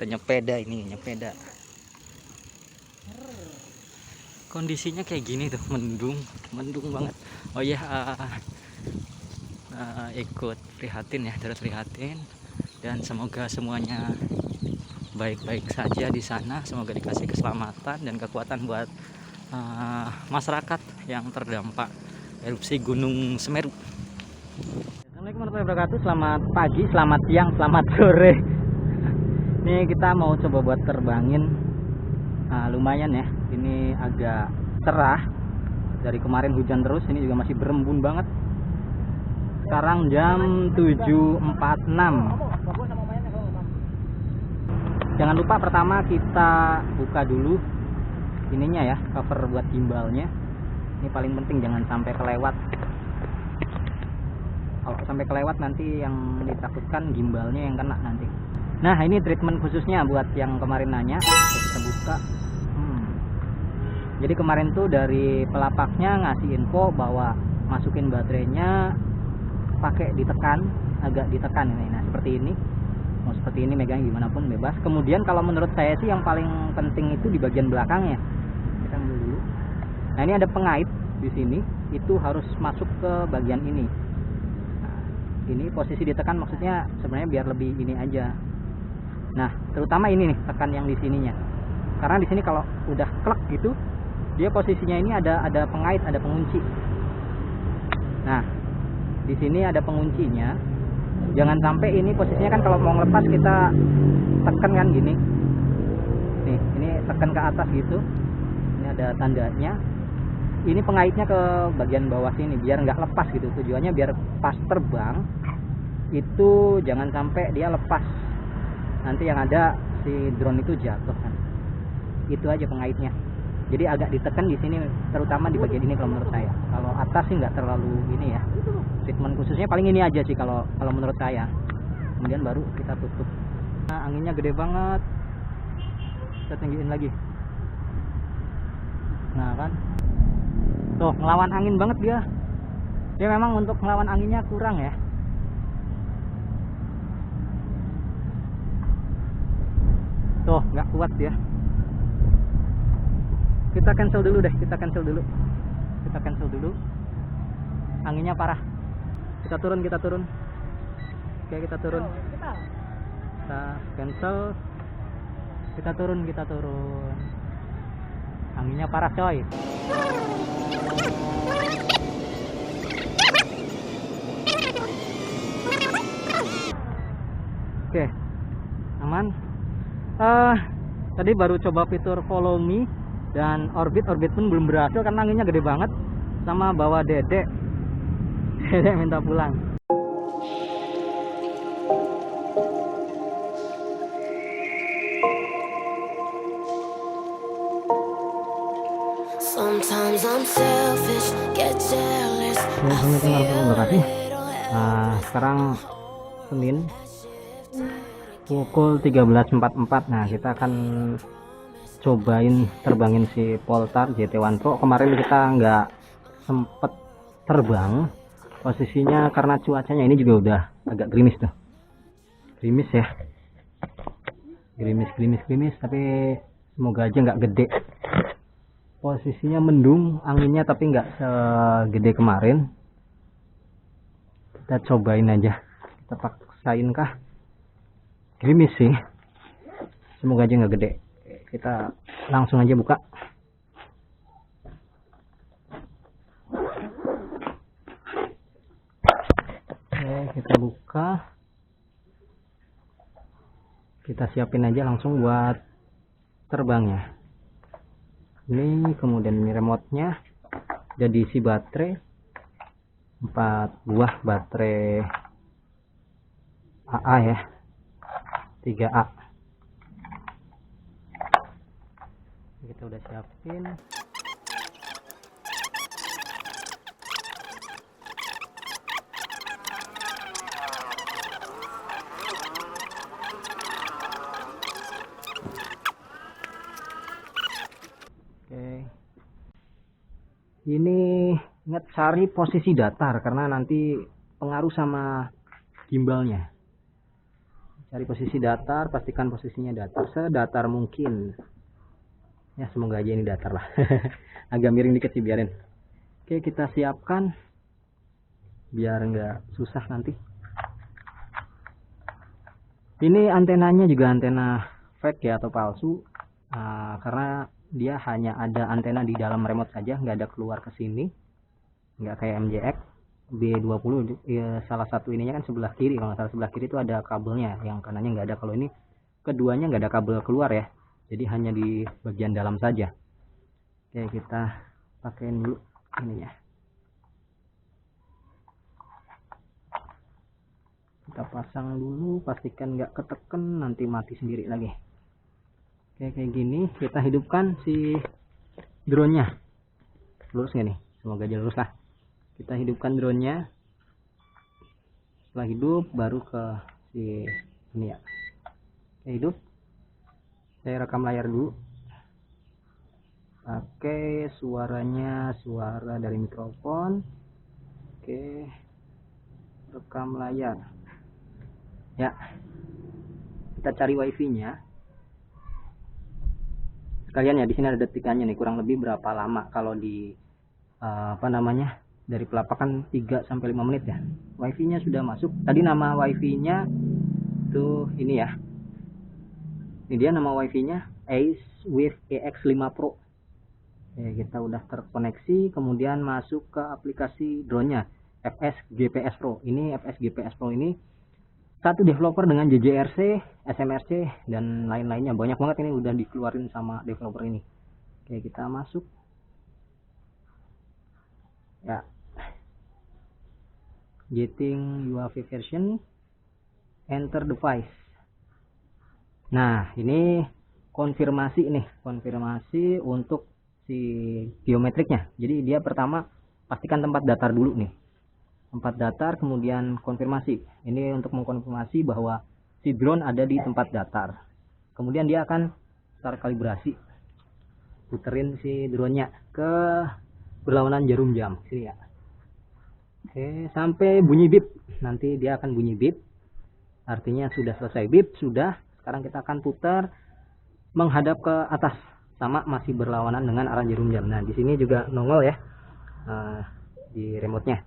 kita nyepeda ini, nyepeda. Kondisinya kayak gini tuh, mendung banget. Oh ya, ikut prihatin ya, turut prihatin, dan semoga semuanya baik-baik saja di sana. Semoga dikasih keselamatan dan kekuatan buat masyarakat yang terdampak erupsi Gunung Semeru. Assalamualaikum warahmatullahi wabarakatuh. Selamat pagi, selamat siang, selamat sore. Ini kita mau coba buat terbangin. Lumayan ya, ini agak cerah. Dari kemarin hujan terus, ini juga masih berembun banget. Sekarang jam 7.46. Jangan lupa pertama kita buka dulu ininya ya, cover buat gimbalnya. Ini paling penting, jangan sampai kelewat. Kalau sampai kelewat nanti yang ditakutkan gimbalnya yang kena nanti. Nah, ini treatment khususnya buat yang kemarin nanya. Kita buka. Jadi kemarin tuh dari pelapaknya ngasih info bahwa masukin baterainya pakai ditekan, agak ditekan ini. Nah, seperti ini. Mau seperti ini, megang gimana pun bebas. Kemudian kalau menurut saya sih yang paling penting itu di bagian belakangnya. Kita ambil dulu. Nah, ini ada pengait di sini, itu harus masuk ke bagian ini. Nah, ini posisi ditekan maksudnya sebenarnya biar lebih ini aja. Nah, terutama ini nih, tekan yang di sininya. Karena di sini kalau udah klek gitu, dia posisinya ini ada pengait, ada pengunci. Nah, di sini ada penguncinya. Jangan sampai ini posisinya kan kalau mau ngelepas kita tekan kan gini. Nih, ini tekan ke atas gitu. Ini ada tandanya. Ini pengaitnya ke bagian bawah sini biar nggak lepas gitu. Tujuannya biar pas terbang itu jangan sampai dia lepas. Nanti yang ada si drone itu jatuh kan. Itu aja pengaitnya. Jadi agak ditekan di sini, terutama di bagian ini kalau menurut saya. Kalau atas sih nggak terlalu ini ya. Treatment khususnya paling ini aja sih kalau menurut saya. Kemudian baru kita tutup. Nah, anginnya gede banget. Kita tinggiin lagi. Nah kan. Tuh, ngelawan angin banget dia. Dia memang untuk ngelawan anginnya kurang ya. Tuh, nggak kuat ya. Kita cancel dulu deh, kita cancel dulu. Anginnya parah. Kita turun. Oke, kita turun. Kita cancel. Kita turun. Anginnya parah, coy. Oke, aman. Tadi baru coba fitur follow me dan orbit pun belum berhasil karena anginnya gede banget. Sama bawa dedek minta pulang. Sometimes I'm selfish, get jealous. Sekarang Senin pukul 13.44. Nah, kita akan cobain terbangin si Poltar JT1 Pro. Kemarin kita nggak sempet terbang posisinya karena cuacanya ini juga udah agak gerimis tuh. Gerimis ya. Gerimis, tapi semoga aja nggak gede. Posisinya mendung, anginnya tapi nggak segede kemarin. Kita cobain aja. Kita paksain kah? Gerimis sih. Semoga aja nggak gede. Kita langsung aja buka. Oke, kita buka. Kita siapin aja langsung buat terbangnya. Ini kemudian ini remote-nya. Udah diisi baterai. 4 buah baterai AA ya. 3A. Kita udah siapin. Oke. Ini ingat cari posisi datar karena nanti pengaruh sama gimbalnya. Cari posisi datar, pastikan posisinya datar sedatar mungkin. Ya semoga aja ini datar lah. Agak miring dikit sih, biarin. Oke, kita siapkan biar nggak susah nanti. Ini antenanya juga antena fake ya, atau palsu, karena dia hanya ada antena di dalam remote saja, nggak ada keluar ke sini, nggak kayak MJX B20 ya. Salah satu ininya kan sebelah kiri, kalau salah sebelah kiri itu ada kabelnya, yang kanannya nggak ada. Kalau ini keduanya nggak ada kabel keluar ya, jadi hanya di bagian dalam saja. Oke, kita pakein dulu ininya. Kita pasang dulu, pastikan nggak keteken, nanti mati sendiri lagi. Oke, kayak gini. Kita hidupkan si drone-nya. Lurus nggak nih? Semoga aja lurus lah. Kita hidupkan drone-nya. Setelah hidup baru ke si ini ya. Oke, hidup. Saya rekam layar dulu. Pakai suaranya, suara dari mikrofon. Oke, rekam layar ya. Kita cari wifi-nya sekalian ya. Di sini ada detikannya nih, kurang lebih berapa lama. Kalau di dari pelapak kan 3 sampai 5 menit ya. Wifi-nya sudah masuk. Tadi nama wifi-nya tuh ini ya. Ini dia nama wifi-nya, Ace with EX5 Pro. Oke, kita udah terkoneksi, kemudian masuk ke aplikasi drone-nya, FS GPS Pro. Ini FS GPS Pro ini satu developer dengan JJRC, SMRC, dan lain-lainnya. Banyak banget ini udah dikeluarin sama developer ini. Oke, kita masuk. Ya. Getting UAV version, enter device. Nah, ini konfirmasi nih, konfirmasi untuk si geometriknya. Jadi dia pertama pastikan tempat datar dulu nih. Tempat datar, kemudian konfirmasi. Ini untuk mengkonfirmasi bahwa si drone ada di tempat datar. Kemudian dia akan start kalibrasi. Puterin si drone-nya ke berlawanan jarum jam sini ya. Oke, sampai bunyi bip. Nanti dia akan bunyi bip. Artinya sudah selesai bip, sudah. Sekarang kita akan putar menghadap ke atas, sama masih berlawanan dengan arah jarum jam. Nah, di sini juga nongol ya di remote-nya.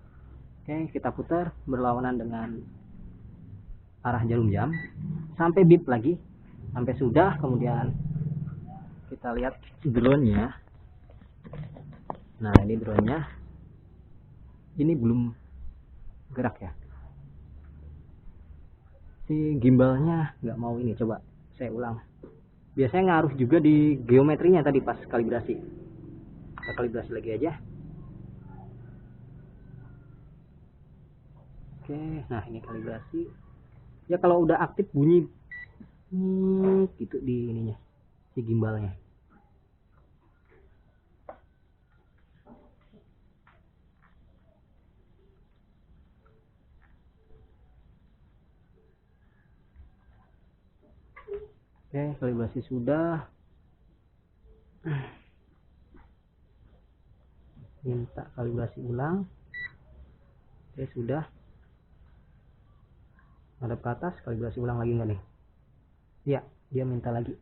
Oke, kita putar berlawanan dengan arah jarum jam sampai bip lagi, sampai sudah. Kemudian kita lihat drone-nya. Nah, ini drone-nya. Ini belum gerak ya. Si gimbalnya nggak mau ini. Coba saya ulang. Biasanya ngaruh juga di geometrinya tadi pas kalibrasi. Kita kalibrasi lagi aja. Oke, nah ini kalibrasi. Ya kalau udah aktif bunyi gitu di ininya, si gimbalnya. Oke, kalibrasi sudah. Minta kalibrasi ulang. Oke, sudah. Ada ke atas, kalibrasi ulang lagi nggak nih? Ya, dia minta lagi.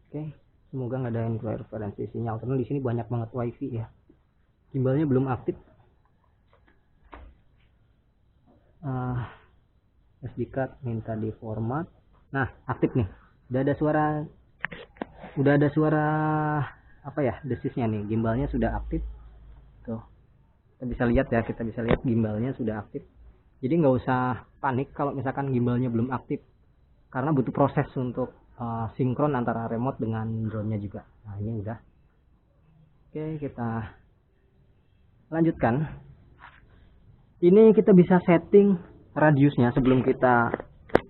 Oke, semoga nggak ada interferensi sinyal, karena di sini banyak banget wifi ya. Gimbalnya belum aktif. SD card minta di format. Nah, aktif nih. Udah ada suara apa ya, desisnya nih. Gimbalnya sudah aktif. Tuh. Kita bisa lihat ya, gimbalnya sudah aktif. Jadi nggak usah panik kalau misalkan gimbalnya belum aktif, karena butuh proses untuk sinkron antara remote dengan drone-nya juga. Nah, ini udah. Oke, kita lanjutkan. Ini kita bisa setting radiusnya sebelum kita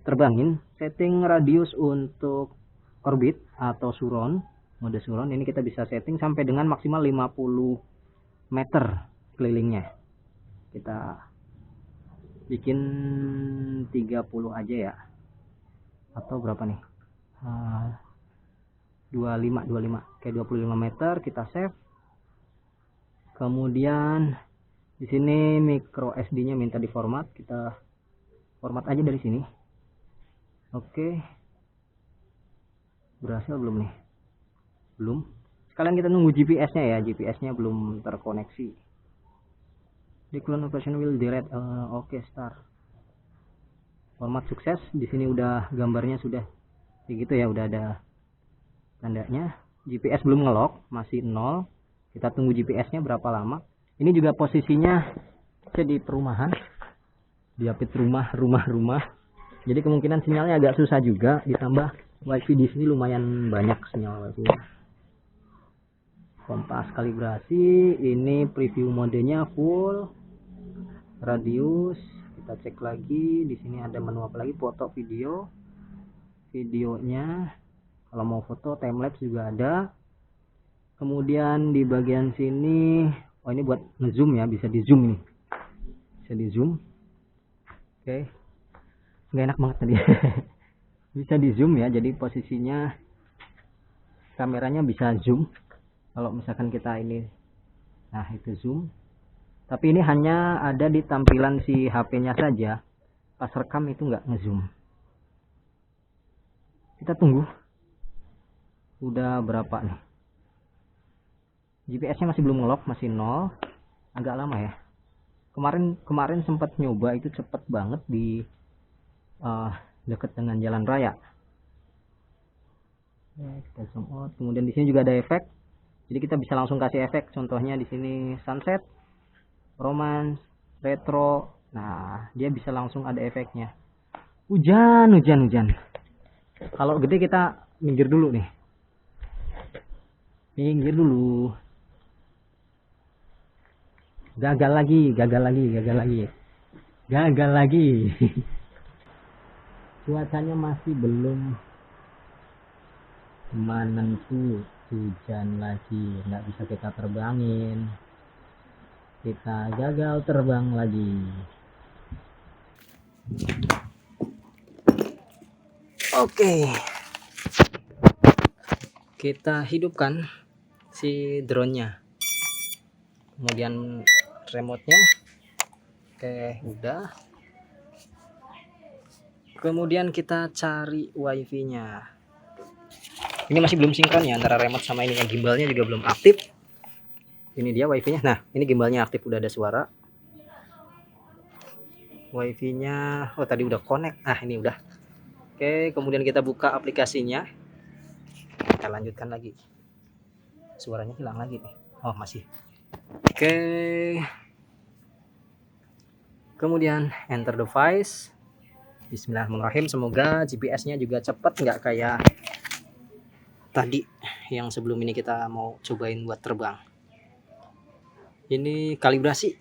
terbangin. Setting radius untuk orbit atau surround, mode surround. Ini kita bisa setting sampai dengan maksimal 50 meter kelilingnya. Kita bikin 30 aja ya, atau berapa nih, 25 kayak 25 meter. Kita save, kemudian Di sini micro SD-nya minta diformat, kita format aja dari sini. Oke. Berhasil belum nih? Belum. Sekalian kita nunggu GPS-nya ya, GPS-nya belum terkoneksi. Di clone operation will delete. Oke, start. Format sukses. Di sini udah gambarnya sudah kayak gitu ya, udah ada tandanya. GPS belum ngelok, masih 0. Kita tunggu GPS-nya berapa lama. Ini juga posisinya di perumahan, diapit rumah. Jadi kemungkinan sinyalnya agak susah juga, ditambah wifi di sini lumayan banyak sinyal wifi. Kompas kalibrasi, ini preview modenya full. Radius, kita cek lagi. Di sini ada menu apa lagi? Foto, video. Videonya, kalau mau foto timelapse juga ada. Kemudian di bagian sini, oh ini buat ngezoom ya, bisa di zoom nih, bisa di zoom. Oke, nggak enak banget tadi. Bisa di zoom ya, jadi posisinya kameranya bisa zoom. Kalau misalkan kita ini, nah itu zoom. Tapi ini hanya ada di tampilan si HP-nya saja. Pas rekam itu nggak ngezoom. Kita tunggu. Udah berapa nih? GPS-nya masih belum ngelok, masih 0. Agak lama ya. Kemarin sempat nyoba itu cepet banget di deket dengan jalan raya. Kita zoom out. Kemudian di sini juga ada efek. Jadi kita bisa langsung kasih efek. Contohnya di sini sunset, romance, retro. Nah, dia bisa langsung ada efeknya. Hujan. Kalau gede kita minggir dulu nih. Minggir dulu. Gagal lagi. Cuacanya masih belum menentu, hujan lagi, nggak bisa kita terbangin. Kita gagal terbang lagi. Oke. Kita hidupkan si drone-nya. Kemudian remote-nya. Oke, udah. Kemudian kita cari wifi-nya. Ini masih belum sinkron ya antara remote sama ini, yang gimbalnya juga belum aktif. Ini dia wifi-nya. Nah, ini gimbalnya aktif, udah ada suara. Wifi-nya, oh tadi udah connect. Ah, ini udah. Oke, kemudian kita buka aplikasinya. Kita lanjutkan lagi. Suaranya hilang lagi nih. Oh, masih. Oke. Kemudian enter device. Bismillahirrahmanirrahim. Semoga GPS-nya juga cepat, nggak kayak tadi yang sebelum ini kita mau cobain buat terbang. Ini kalibrasi.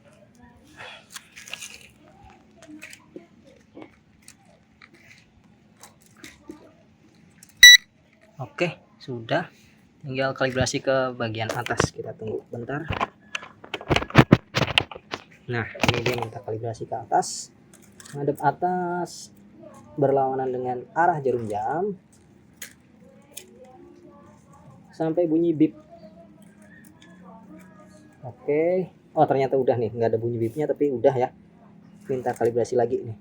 Oke, sudah. Tinggal kalibrasi ke bagian atas. Kita tunggu bentar. Nah, ini dia minta kalibrasi ke atas. Ngadep atas, berlawanan dengan arah jarum jam. Sampai bunyi bip. Oke. Oh, ternyata udah nih. Nggak ada bunyi bipnya, tapi udah ya. Minta kalibrasi lagi nih.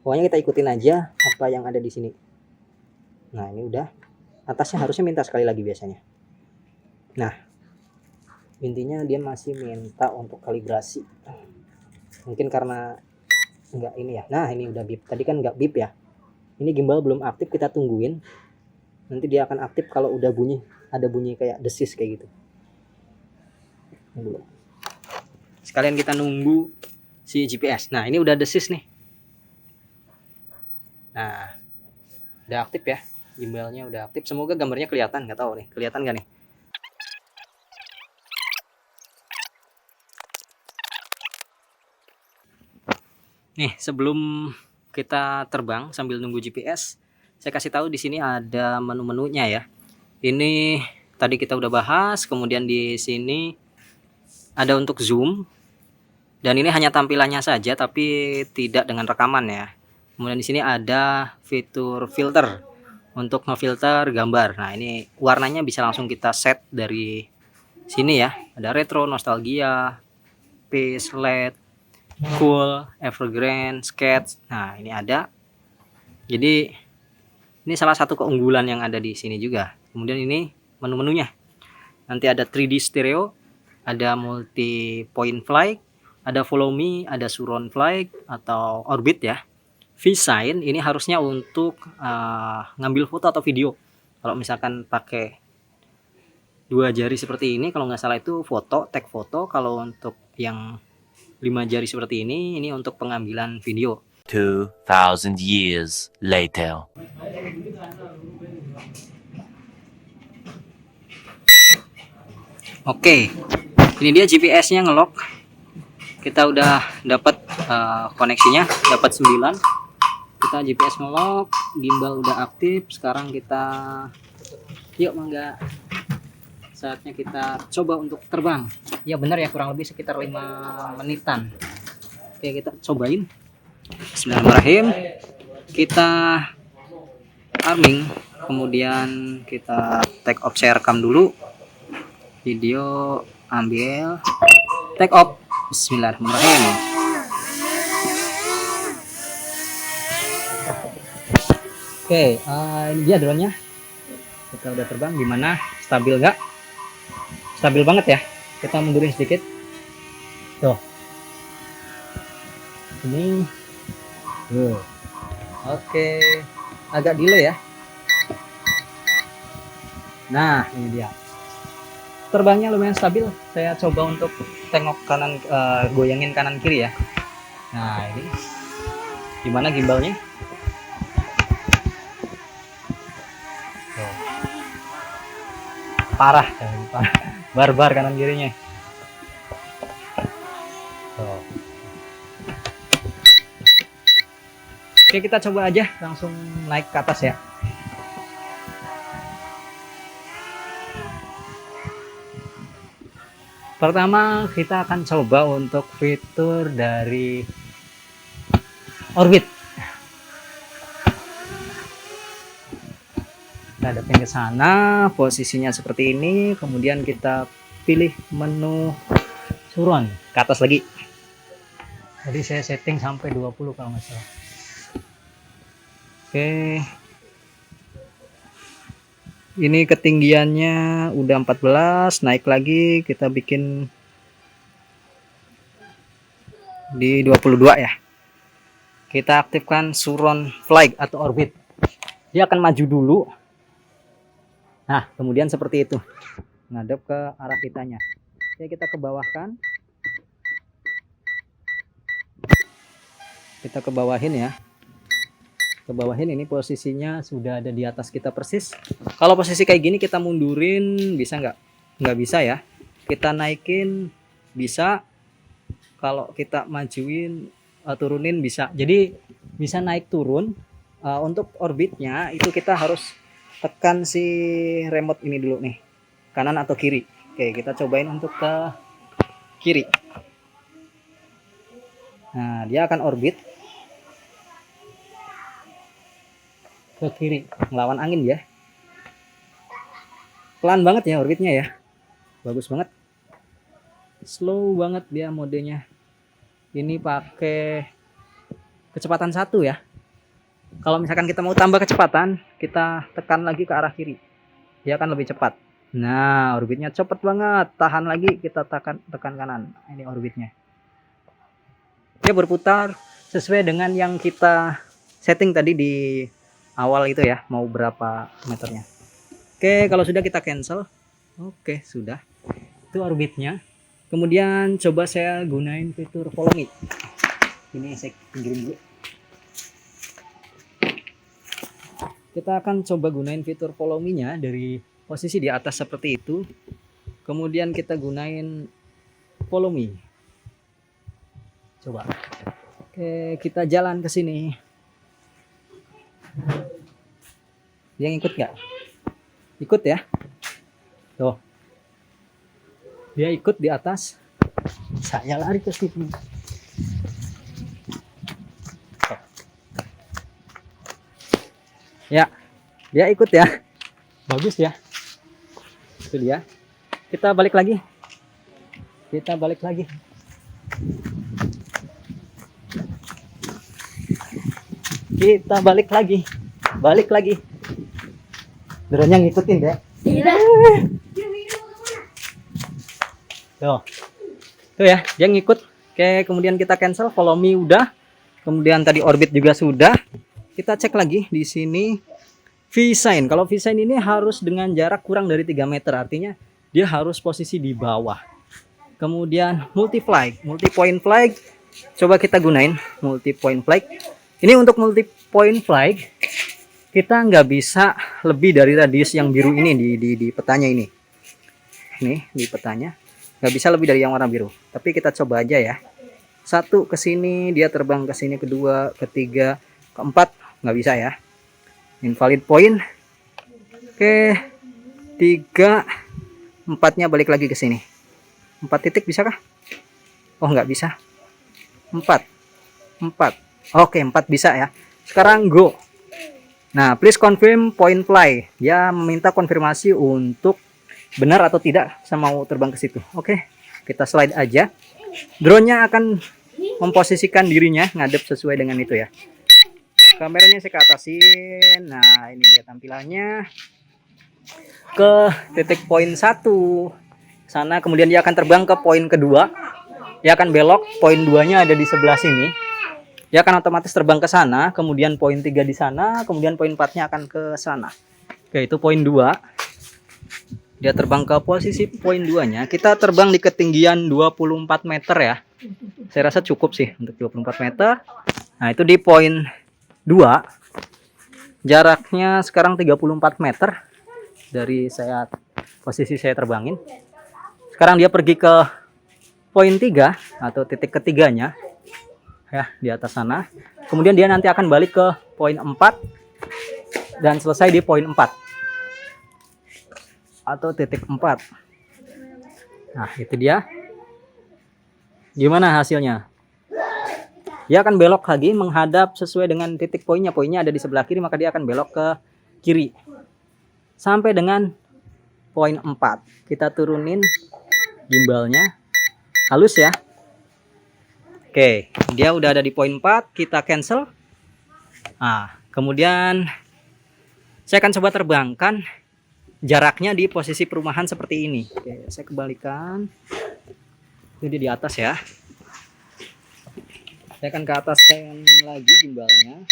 Pokoknya kita ikutin aja apa yang ada di sini. Nah, ini udah. Atasnya harusnya minta sekali lagi biasanya. Nah, intinya dia masih minta untuk kalibrasi. Mungkin karena enggak ini ya. Nah, ini udah bip. Tadi kan enggak bip ya. Ini gimbal belum aktif, kita tungguin. Nanti dia akan aktif kalau udah bunyi. Ada bunyi kayak desis kayak gitu. Dulu. Sekalian kita nunggu si GPS. Nah, ini udah desis nih. Nah, udah aktif ya. Gimbalnya udah aktif. Semoga gambarnya kelihatan. Nggak tahu nih. Kelihatan nggak nih? Nih, sebelum kita terbang sambil nunggu GPS, saya kasih tahu di sini ada menu-menunya ya. Ini tadi kita udah bahas, kemudian di sini ada untuk zoom. Dan ini hanya tampilannya saja tapi tidak dengan rekaman ya. Kemudian di sini ada fitur filter untuk ngefilter gambar. Nah, ini warnanya bisa langsung kita set dari sini ya, ada retro, nostalgia, peace, LED, cool, evergreen, sketch. Nah, ini ada. Jadi ini salah satu keunggulan yang ada di sini juga. Kemudian ini menu-menunya. Nanti ada 3D stereo, ada multi point flight, ada follow me, ada surround flight atau orbit ya. V-Sign ini harusnya untuk ngambil foto atau video. Kalau misalkan pakai 2 jari seperti ini, kalau nggak salah itu foto, tag foto. Kalau untuk yang 5 jari seperti ini untuk pengambilan video. 2,000 years later. Oke, ini dia GPS-nya ngelok. Kita udah dapat koneksinya, dapat 9. Kita GPS ngelok, gimbal udah aktif. Sekarang kita yuk mangga. Saatnya kita coba untuk terbang. Ya benar ya, kurang lebih sekitar 5 menitan. Oke, kita cobain. Bismillahirrahmanirrahim. Kita arming, kemudian kita take off, saya rekam dulu. Video ambil, take off. Bismillahirrahmanirrahim. Oke, ini dia drone-nya. Kita udah terbang, gimana? Stabil nggak? Stabil banget ya. Kita mundurin sedikit. Tuh. Ini. Oke. Agak delay ya. Nah, ini dia. Terbangnya lumayan stabil. Saya coba untuk tengok kanan, goyangin kanan kiri ya. Nah, ini. Gimana gimbalnya? Tuh. Parah. Barbar kanan kirinya. Tuh. Oke, kita coba aja langsung naik ke atas ya. Pertama kita akan coba untuk fitur dari orbit. Kita hadapin ke sana, posisinya seperti ini, kemudian kita pilih menu surround, ke atas lagi. Jadi saya setting sampai 20 kalau nggak salah. Oke. Ini ketinggiannya udah 14, naik lagi, kita bikin di 22 ya. Kita aktifkan surround flight atau orbit. Dia akan maju dulu. Nah, kemudian seperti itu. Ngadep ke arah kitanya. Oke, kita ke bawahkan. Kita ke bawahin ya. Ke bawahin, ini posisinya sudah ada di atas kita persis. Kalau posisi kayak gini kita mundurin bisa nggak? Nggak bisa ya. Kita naikin bisa. Kalau kita majuin, turunin bisa. Jadi bisa naik turun. Untuk orbitnya itu kita harus tekan si remote ini dulu nih, kanan atau kiri. Oke, kita cobain untuk ke kiri. Nah, dia akan orbit ke kiri, ngelawan angin ya. Pelan banget ya orbitnya ya, bagus banget, slow banget dia modenya. Ini pakai kecepatan 1 ya. Kalau misalkan kita mau tambah kecepatan, kita tekan lagi ke arah kiri, dia akan lebih cepat. Nah, orbitnya cepet banget. Tahan lagi, kita tekan kanan. Ini orbitnya. Dia berputar sesuai dengan yang kita setting tadi di awal itu ya, mau berapa meternya. Oke, kalau sudah kita cancel. Oke, sudah. Itu orbitnya. Kemudian coba saya gunain fitur follow me. Ini saya pinggirin dulu. Kita akan coba gunain fitur follow me-nya dari posisi di atas seperti itu. Kemudian kita gunain follow me. Coba. Oke, kita jalan ke sini. Dia ngikut nggak? Ikut ya. Tuh. Dia ikut di atas. Saya lari ke sini. Ya, dia ikut ya. Bagus ya. Itu dia. kita balik lagi. Kita balik lagi. Kita balik lagi. Balik lagi. Drone-nya ngikutin deh. Tuh. Tuh ya, dia ngikut. Oke, kemudian kita cancel, follow me udah. Kemudian tadi orbit juga sudah. Kita cek lagi di sini V-sign. Kalau V-sign ini harus dengan jarak kurang dari 3 meter, artinya dia harus posisi di bawah. Kemudian multi point flag. Coba kita gunain multi point flag. Ini untuk multi point flag kita nggak bisa lebih dari radius yang biru ini di petanya ini. Nih di petanya nggak bisa lebih dari yang warna biru. Tapi kita coba aja ya. 1 ke sini, dia terbang ke sini, kedua, ketiga, keempat, nggak bisa ya. Invalid point. Oke, 3, 4-nya balik lagi ke sini. 4 titik bisa kah? Oh, nggak bisa. 4. Oke, 4 bisa ya. Sekarang go. Nah, please confirm point fly. Dia meminta konfirmasi untuk benar atau tidak saya mau terbang ke situ. Oke, kita slide aja. Drone-nya akan memposisikan dirinya ngadep sesuai dengan itu ya. Kameranya saya ke atasin. Nah, ini dia tampilannya. Ke titik poin 1 sana, kemudian dia akan terbang ke poin kedua. Dia akan belok, poin 2-nya ada di sebelah sini. Dia akan otomatis terbang ke sana, kemudian poin 3 di sana, kemudian poin 4-nya akan ke sana. Oke, itu poin 2. Dia terbang ke posisi poin 2-nya. Kita terbang di ketinggian 24 meter ya. Saya rasa cukup sih untuk 24 meter. Nah, itu di poin 2. Jaraknya sekarang 34 meter dari posisi saya terbangin. Sekarang dia pergi ke poin 3 atau titik ketiganya ya, di atas sana. Kemudian dia nanti akan balik ke poin 4 dan selesai di poin 4 atau titik 4. Nah, itu dia. Gimana hasilnya? Dia akan belok lagi menghadap sesuai dengan titik poinnya. Poinnya ada di sebelah kiri, maka dia akan belok ke kiri sampai dengan poin 4. Kita turunin gimbalnya. Halus ya. Oke, dia udah ada di poin 4. Kita cancel. Nah, kemudian saya akan coba terbangkan jaraknya di posisi perumahan seperti ini. Oke, saya kembalikan. Itu dia di atas ya. Saya akan ke atas lagi gimbalnya.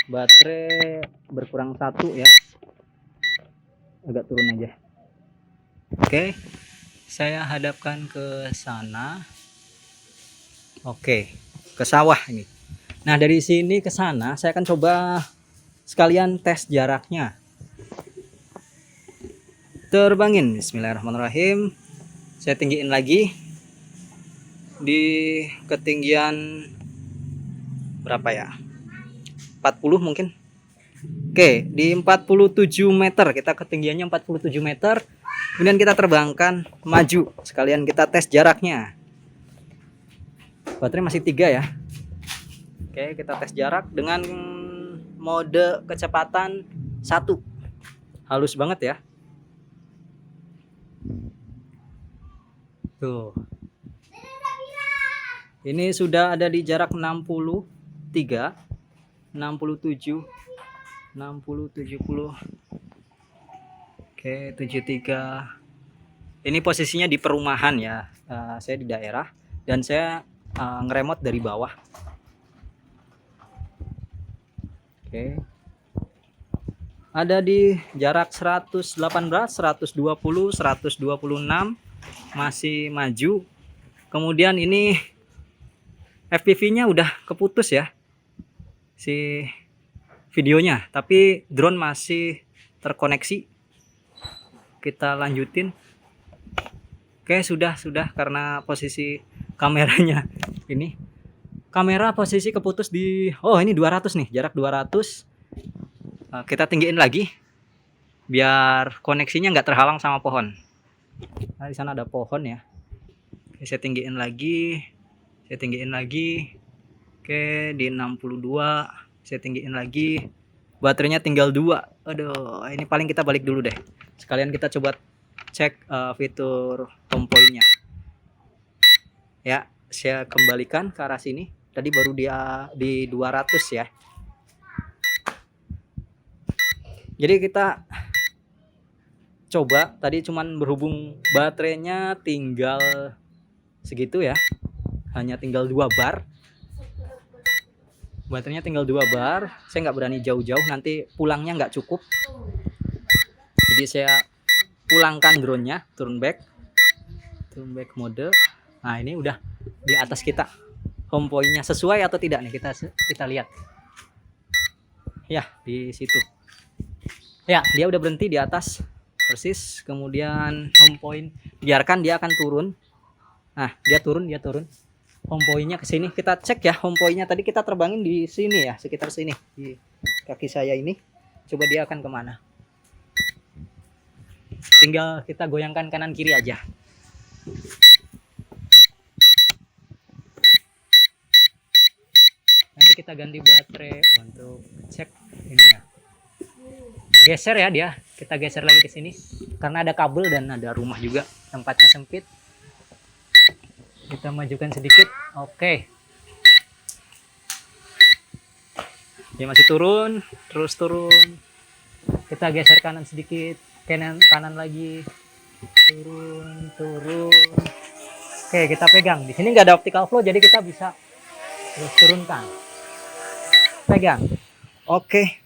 Baterai berkurang 1 ya. Agak turun aja. Oke, saya hadapkan ke sana. Oke, ke sawah ini. Nah, dari sini ke sana saya akan coba sekalian tes jaraknya. Terbangin, bismillahirrahmanirrahim. Saya tinggiin lagi di ketinggian berapa ya? 40 mungkin. Oke, di 47 meter. Kita ketinggiannya 47 meter. Kemudian kita terbangkan maju. Sekalian kita tes jaraknya. Baterai masih 3 ya. Oke, kita tes jarak dengan mode kecepatan 1. Halus banget ya. Tuh. Ini sudah ada di jarak 63, 67, 60, 70. Oke, 73. Ini posisinya di perumahan ya. Saya di daerah dan saya ngeremot dari bawah. Oke. Ada di jarak 118, 120, 126. Masih maju. Kemudian ini FPV-nya udah keputus ya si videonya, tapi drone masih terkoneksi. Kita lanjutin. Oke, sudah karena posisi kameranya ini. Kamera posisi keputus di ini 200 nih, jarak 200. Kita tinggiin lagi biar koneksinya nggak terhalang sama pohon. Nah, di sana ada pohon ya. Oke, saya tinggiin lagi. Oke, di 62. Saya tinggiin lagi. Baterainya tinggal 2. Aduh, ini paling kita balik dulu deh. Sekalian kita coba cek fitur home point-nya. Ya, saya kembalikan ke arah sini. Tadi baru dia di 200 ya. Jadi kita coba, tadi cuman berhubung baterainya tinggal segitu ya, hanya tinggal 2 bar. Baterainya tinggal 2 bar, saya nggak berani jauh-jauh, nanti pulangnya nggak cukup. Jadi saya pulangkan drone-nya, turn back mode. Nah ini udah di atas kita. Home point-nya sesuai atau tidak nih, kita lihat. Ya di situ. Ya dia udah berhenti di atas persis. Kemudian home point, biarkan dia akan turun. Nah dia turun. Home point-nya ke sini. Kita cek ya home point-nya. Tadi kita terbangin di sini ya, sekitar sini di kaki saya ini. Coba dia akan kemana? Tinggal kita goyangkan kanan kiri aja. Nanti kita ganti baterai untuk cek ininya. Geser ya dia. Kita geser lagi ke sini karena ada kabel dan ada rumah juga. Tempatnya sempit. Kita majukan sedikit. Oke. Dia masih turun, terus turun. Kita geser kanan sedikit, kanan lagi. Turun. Oke, kita pegang. Di sini nggak ada optical flow, jadi kita bisa terus turunkan. Pegang. Oke.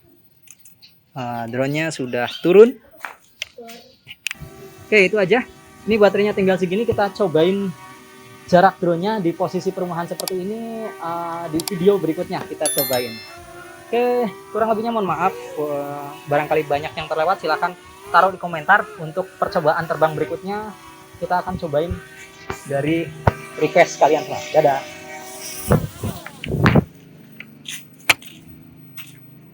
Drone-nya sudah turun. Oke, itu aja. Ini baterainya tinggal segini. Kita cobain jarak drone-nya di posisi perumahan seperti ini di video berikutnya kita cobain. Oke, kurang lebihnya mohon maaf. Barangkali banyak yang terlewat, silahkan taruh di komentar untuk percobaan terbang berikutnya. Kita akan cobain dari request kalian semua. Dadah.